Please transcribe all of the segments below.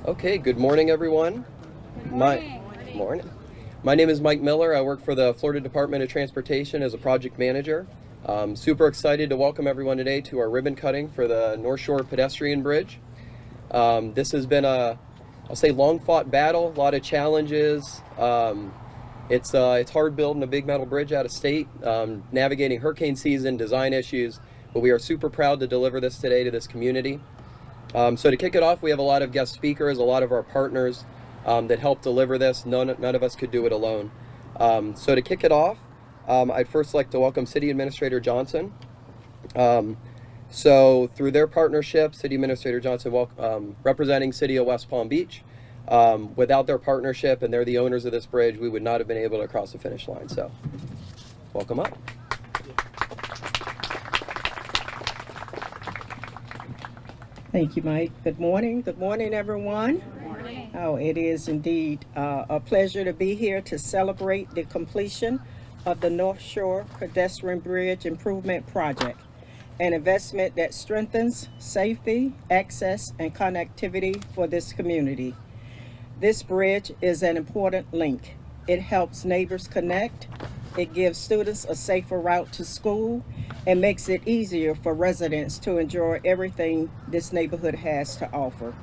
Okay, good morning, everyone. Good morning. Morning. My name is Mike Miller. I work for the Florida Department of Transportation as a project manager. Super excited to welcome everyone today to our ribbon cutting for the North Shore Pedestrian Bridge. This has been I'll say, long-fought battle, a lot of challenges. It's hard building a big metal bridge out of state, navigating hurricane season, design issues, but we are super proud to deliver this today to this community. So to kick it off, we have a lot of guest speakers, a lot of our partners that help deliver this. None of us could do it alone. So to kick it off, I'd first like to welcome City Administrator Johnson. So through their partnership, City Administrator Johnson representing City of West Palm Beach. Without their partnership, and they're the owners of this bridge, we would not have been able to cross the finish line. So welcome up. Thank you, Mike. Good morning. Good morning, everyone. Good morning. Oh, it is indeed a pleasure to be here to celebrate the completion of the North Shore Pedestrian Bridge Improvement Project, an investment that strengthens safety, access, and connectivity for this community. This bridge is an important link. It helps neighbors connect, it gives students a safer route to school, and makes it easier for residents to enjoy everything this neighborhood has to offer.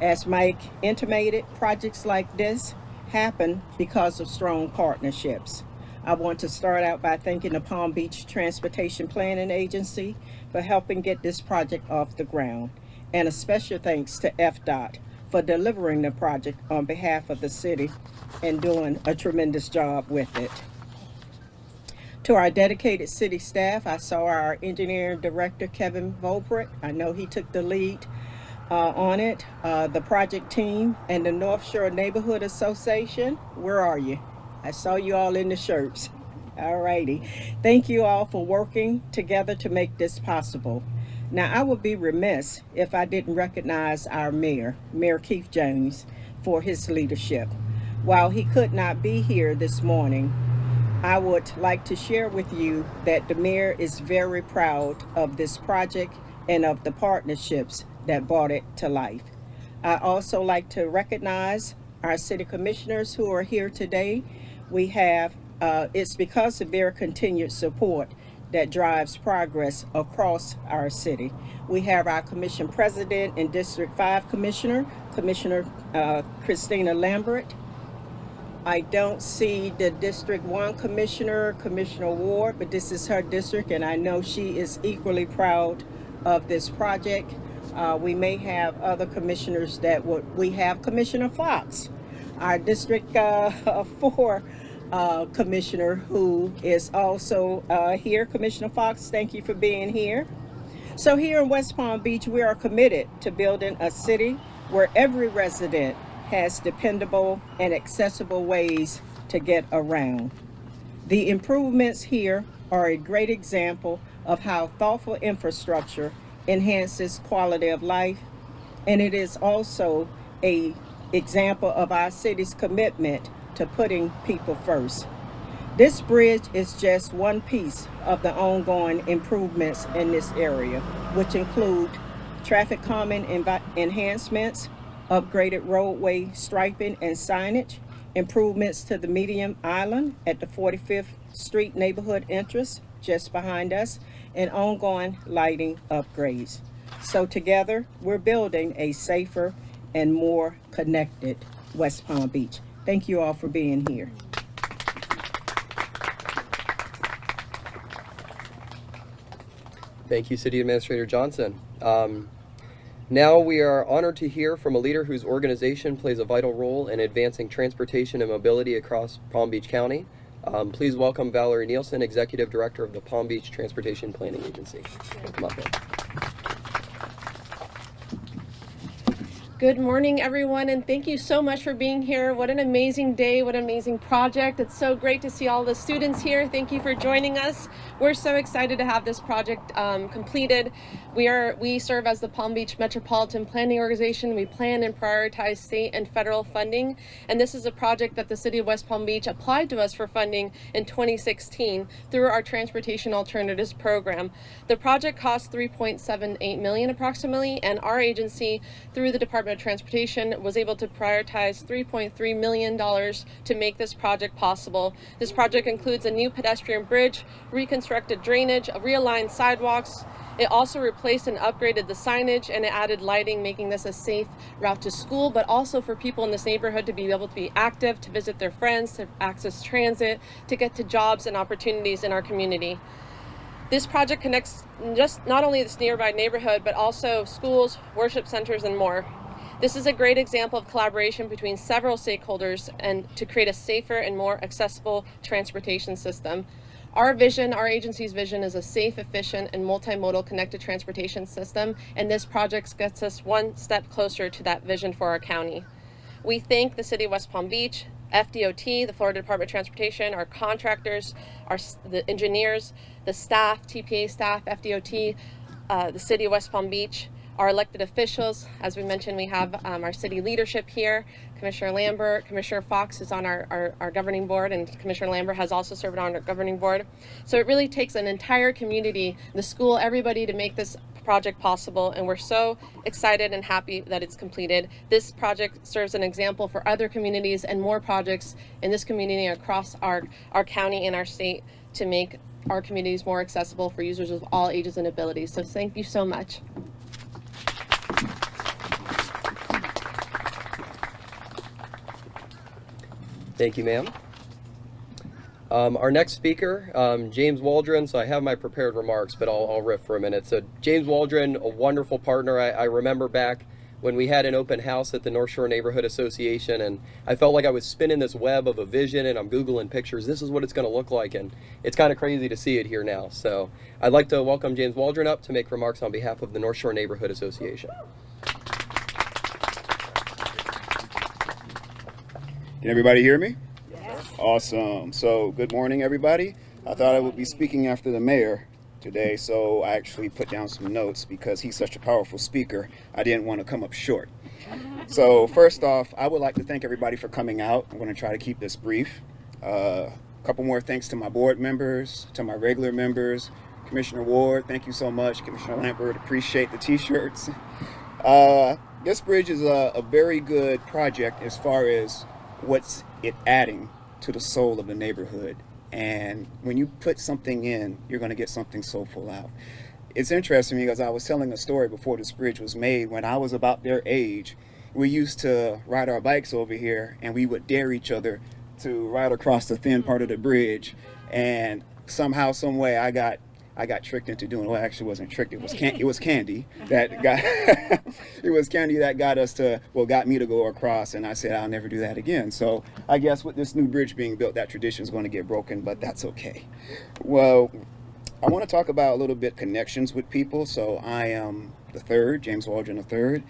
As Mike intimated, projects like this happen because of strong partnerships. I want to start out by thanking the Palm Beach Transportation Planning Agency for helping get this project off the ground, and a special thanks to FDOT for delivering the project on behalf of the city and doing a tremendous job with it. To our dedicated city staff, I saw our engineering director, Kevin Volpert. I know he took the lead on it. The project team and the North Shore Neighborhood Association, where are you? I saw you all in the shirts. All righty. Thank you all for working together to make this possible. Now, I would be remiss if I didn't recognize our mayor, Mayor Keith Jones, for his leadership. While he could not be here this morning, I would like to share with you that the mayor is very proud of this project and of the partnerships that brought it to life. I also like to recognize our city commissioners who are here today. We have, it's because of their continued support that drives progress across our city. We have our commission president and District 5 Commissioner, Commissioner Christina Lambert. I don't see the District 1 Commissioner, Commissioner Ward, but this is her district, and I know she is equally proud of this project. We may have other commissioners we have Commissioner Fox, our District 4 Commissioner, who is also here. Commissioner Fox, thank you for being here. So here in West Palm Beach, we are committed to building a city where every resident has dependable and accessible ways to get around. The improvements here are a great example of how thoughtful infrastructure enhances quality of life, and it is also an example of our city's commitment to putting people first. This bridge is just one piece of the ongoing improvements in this area, which include traffic calming enhancements, upgraded roadway striping and signage, improvements to the median island at the 45th Street neighborhood entrance just behind us, and ongoing lighting upgrades. So together, we're building a safer and more connected West Palm Beach. Thank you all for being here. Thank you, City Administrator Johnson. Now we are honored to hear from a leader whose organization plays a vital role in advancing transportation and mobility across Palm Beach County. Please welcome Valerie Nielsen, Executive Director of the Palm Beach Transportation Planning Agency. Come up here. Good morning, everyone, and thank you so much for being here. What an amazing day, what an amazing project. It's so great to see all the students here. Thank you for joining us. We're so excited to have this project completed. We serve as the Palm Beach Metropolitan Planning Organization. We plan and prioritize state and federal funding, and this is a project that the City of West Palm Beach applied to us for funding in 2016 through our Transportation Alternatives Program. The project cost $3.78 million approximately, and our agency, through the Department of Transportation, was able to prioritize $3.3 million to make this project possible. This project includes a new pedestrian bridge, reconstructed drainage, realigned sidewalks. It also replaced and upgraded the signage, and it added lighting, making this a safe route to school, but also for people in this neighborhood to be able to be active, to visit their friends, to access transit, to get to jobs and opportunities in our community. This project connects just not only this nearby neighborhood, but also schools, worship centers, and more. This is a great example of collaboration between several stakeholders and to create a safer and more accessible transportation system. Our vision, our agency's vision, is a safe, efficient, and multimodal connected transportation system, and this project gets us one step closer to that vision for our county. We thank the City of West Palm Beach, FDOT, the Florida Department of Transportation, our contractors, the engineers, the staff, TPA staff, FDOT, the City of West Palm Beach, our elected officials. As we mentioned, we have our city leadership here. Commissioner Lambert, Commissioner Fox is on our governing board, and Commissioner Lambert has also served on our governing board. So it really takes an entire community, the school, everybody, to make this project possible, and we're so excited and happy that it's completed. This project serves an example for other communities and more projects in this community across our county and our state to make our communities more accessible for users of all ages and abilities. So thank you so much. Thank you, ma'am. Our next speaker, James Waldron. So I have my prepared remarks, but I'll riff for a minute. So James Waldron, a wonderful partner. I remember back when we had an open house at the North Shore Neighborhood Association, and I felt like I was spinning this web of a vision, and I'm Googling pictures. This is what it's going to look like, and it's kind of crazy to see it here now. So I'd like to welcome James Waldron up to make remarks on behalf of the North Shore Neighborhood Association. Can everybody hear me? Yes. Awesome. So good morning, everybody. I thought I would be speaking after the mayor today, so I actually put down some notes because he's such a powerful speaker. I didn't want to come up short. So first off, I would like to thank everybody for coming out. I'm going to try to keep this brief. A couple more thanks to my board members, to my regular members. Commissioner Ward, thank you so much. Commissioner Lambert, appreciate the t-shirts. This bridge is a very good project as far as what's it adding to the soul of the neighborhood. And when you put something in, you're going to get something soulful out. It's interesting because I was telling a story before this bridge was made. When I was about their age, we used to ride our bikes over here, and we would dare each other to ride across the thin part of the bridge. And somehow, some way, I got tricked into doing. Well, actually, it wasn't tricked. It was candy that got. It was candy that got me to go across, and I said I'll never do that again. So I guess with this new bridge being built, that tradition is going to get broken, but that's okay. Well, I want to talk about a little bit connections with people. So I am the third, James Waldron III.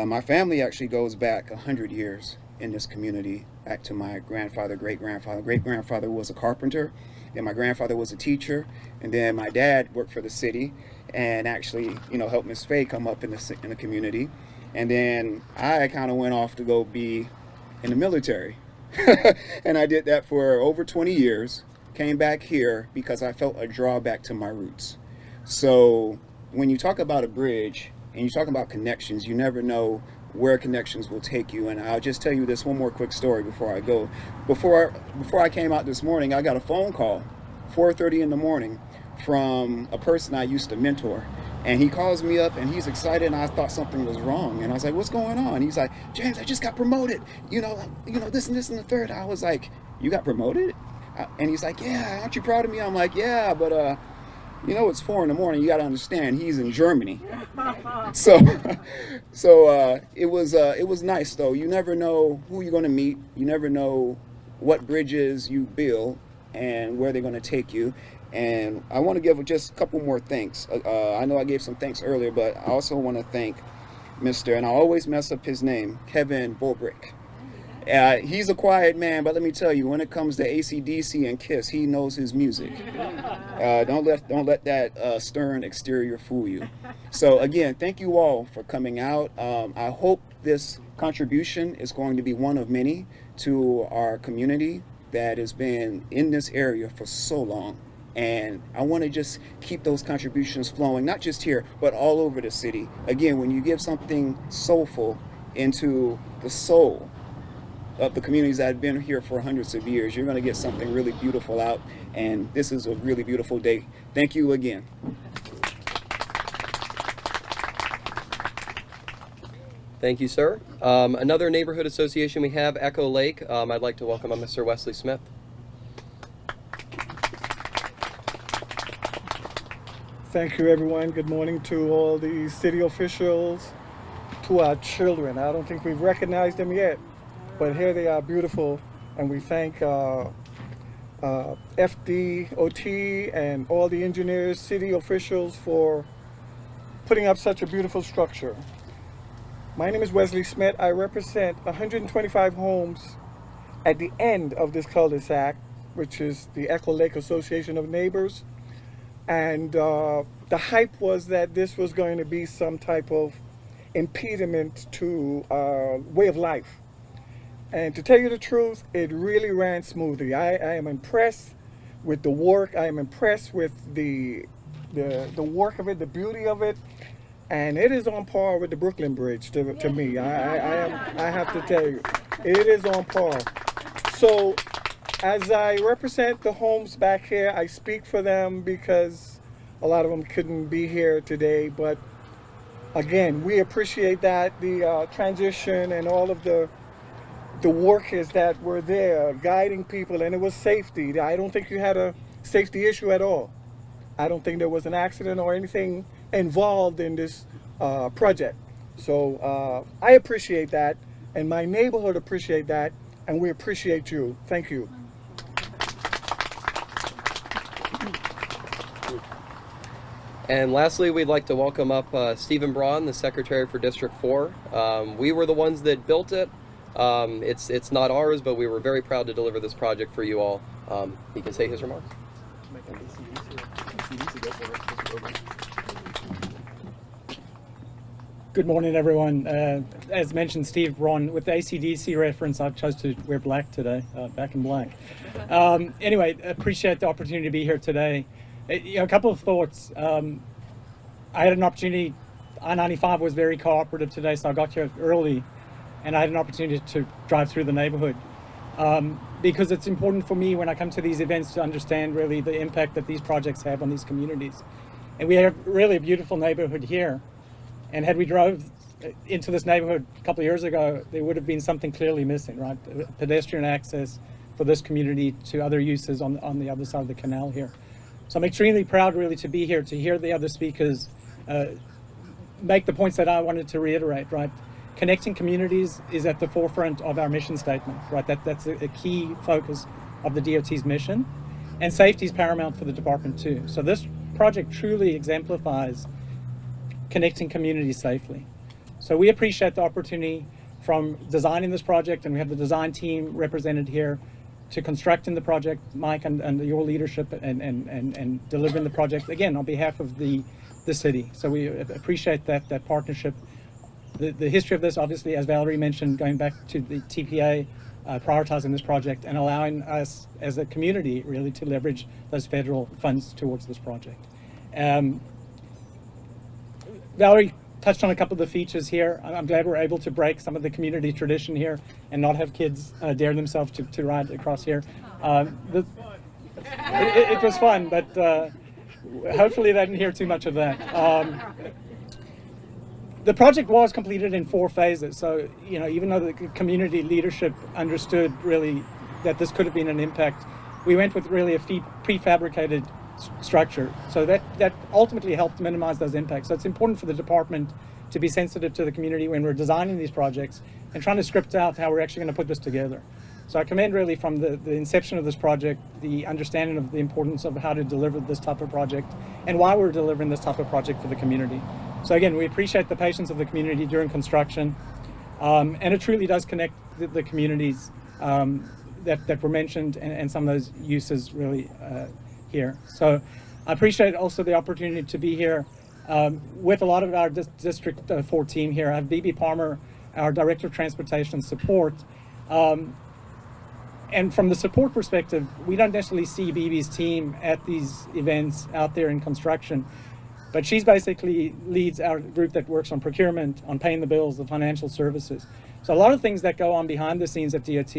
My family actually goes back 100 years in this community, back to my grandfather, great-grandfather. Great-grandfather was a carpenter, and my grandfather was a teacher, and then my dad worked for the city and actually, helped Miss Faye come up in the community. And then I kind of went off to go be in the military. And I did that for over 20 years, came back here because I felt a drawback to my roots. So when you talk about a bridge and you talk about connections, you never know where connections will take you. And I'll just tell you this one more quick story before I go. Before I came out this morning, I got a phone call, 4:30 in the morning, from a person I used to mentor. And he calls me up and he's excited, and I thought something was wrong. And I was like, what's going on? He's like, James, I just got promoted. This and this and the third. I was like, you got promoted? And he's like, yeah, aren't you proud of me? I'm like, yeah, but it's 4 in the morning. You got to understand, he's in Germany. So it was nice though. You never know who you're going to meet. You never know what bridges you build and where they're going to take you. And I want to give just a couple more thanks. I know I gave some thanks earlier, but I also want to thank Mr., and I always mess up his name, Kevin Bobrick. He's a quiet man, but let me tell you, when it comes to AC/DC and Kiss, he knows his music. Don't let that stern exterior fool you. So again, thank you all for coming out. I hope this contribution is going to be one of many to our community that has been in this area for so long. And I want to just keep those contributions flowing, not just here, but all over the city. Again, when you give something soulful into the soul of the communities that have been here for hundreds of years, you're going to get something really beautiful out. And this is a really beautiful day. Thank you again. Thank you, sir. Another neighborhood association we have, Echo Lake. I'd like to welcome Mr. Wesley Smith. Thank you, everyone. Good morning to all the city officials, to our children. I don't think we've recognized them yet, but here they are, beautiful. And we thank FDOT and all the engineers, city officials for putting up such a beautiful structure. My name is Wesley Smith. I represent 125 homes at the end of this cul-de-sac, which is the Echo Lake Association of Neighbors. And the hype was that this was going to be some type of impediment to way of life. And to tell you the truth, it really ran smoothly. I am impressed with the work. I am impressed with the work of it, the beauty of it. And it is on par with the Brooklyn Bridge to me. I have to tell you, it is on par. So as I represent the homes back here, I speak for them because a lot of them couldn't be here today. But again, we appreciate that, the transition and all of the workers that were there guiding people, and it was safety. I don't think you had a safety issue at all. I don't think there was an accident or anything involved in this project. So I appreciate that, and my neighborhood appreciate that, and we appreciate you. Thank you. And lastly, we'd like to welcome up Stephen Braun, the Secretary for District 4. We were the ones that built it. It's not ours, but we were very proud to deliver this project for you all. He can say his remarks. Good morning, everyone. As mentioned, Steve Braun, with the AC/DC reference, I've chose to wear black today, back in black. Anyway, appreciate the opportunity to be here today. A couple of thoughts. I had an opportunity, I-95 was very cooperative today, so I got here early, and I had an opportunity to drive through the neighborhood. Because it's important for me when I come to these events to understand really the impact that these projects have on these communities. And we have really a beautiful neighborhood here. And had we drove into this neighborhood a couple of years ago, there would have been something clearly missing, right? Pedestrian access for this community to other uses on the other side of the canal here. So I'm extremely proud really to be here, to hear the other speakers make the points that I wanted to reiterate, right? Connecting communities is at the forefront of our mission statement, right? That's a key focus of the DOT's mission. And safety is paramount for the department too. So this project truly exemplifies connecting communities safely. So we appreciate the opportunity from designing this project, and we have the design team represented here, to constructing the project, Mike, and your leadership and delivering the project, again, on behalf of the city. So we appreciate that partnership. The history of this, obviously, as Valerie mentioned, going back to the TPA, prioritizing this project and allowing us as a community really to leverage those federal funds towards this project. Valerie touched on a couple of the features here. I'm glad we're able to break some of the community tradition here and not have kids dare themselves to ride across here. It was fun, but hopefully they didn't hear too much of that. The project was completed in 4 phases, so even though the community leadership understood really that this could have been an impact, we went with really a prefabricated structure. So that ultimately helped minimize those impacts. So it's important for the department to be sensitive to the community when we're designing these projects and trying to script out how we're actually going to put this together. So I commend really from the inception of this project, the understanding of the importance of how to deliver this type of project and why we're delivering this type of project for the community. So again, we appreciate the patience of the community during construction. And it truly does connect the communities that were mentioned and some of those uses really here. So I appreciate also the opportunity to be here with a lot of our District 4 team here. I have BB Palmer, our Director of Transportation Support. And from the support perspective, we don't necessarily see BB's team at these events out there in construction, but she's basically leads our group that works on procurement, on paying the bills, the financial services. So a lot of things that go on behind the scenes at DOT.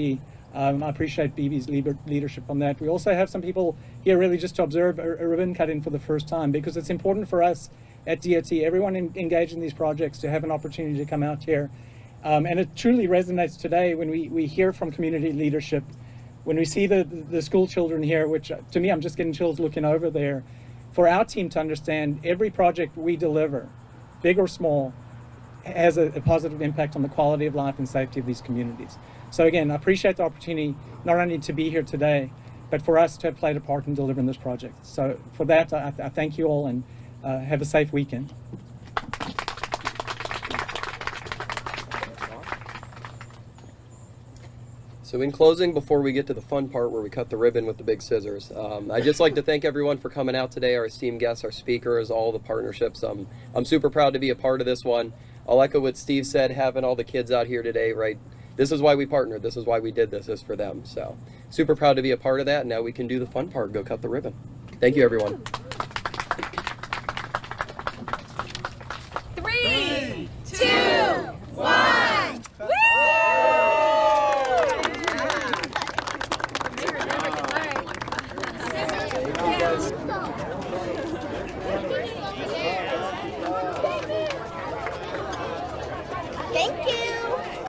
I appreciate BB's leadership on that. We also have some people here really just to observe a ribbon cutting for the first time, because it's important for us at DOT, everyone engaged in these projects, to have an opportunity to come out here. And it truly resonates today when we hear from community leadership, when we see the school children here, which to me, I'm just getting chills looking over there, for our team to understand every project we deliver, big or small, has a positive impact on the quality of life and safety of these communities. So again, I appreciate the opportunity not only to be here today, but for us to have played a part in delivering this project. So for that, I thank you all, and have a safe weekend. So in closing, before we get to the fun part where we cut the ribbon with the big scissors, I'd just like to thank everyone for coming out today, our esteemed guests, our speakers, all the partnerships. I'm super proud to be a part of this one. I'll echo what Steve said, having all the kids out here today, right? This is why we partnered. This is why we did this, is for them. So super proud to be a part of that. And now we can do the fun part, go cut the ribbon. Thank you, everyone.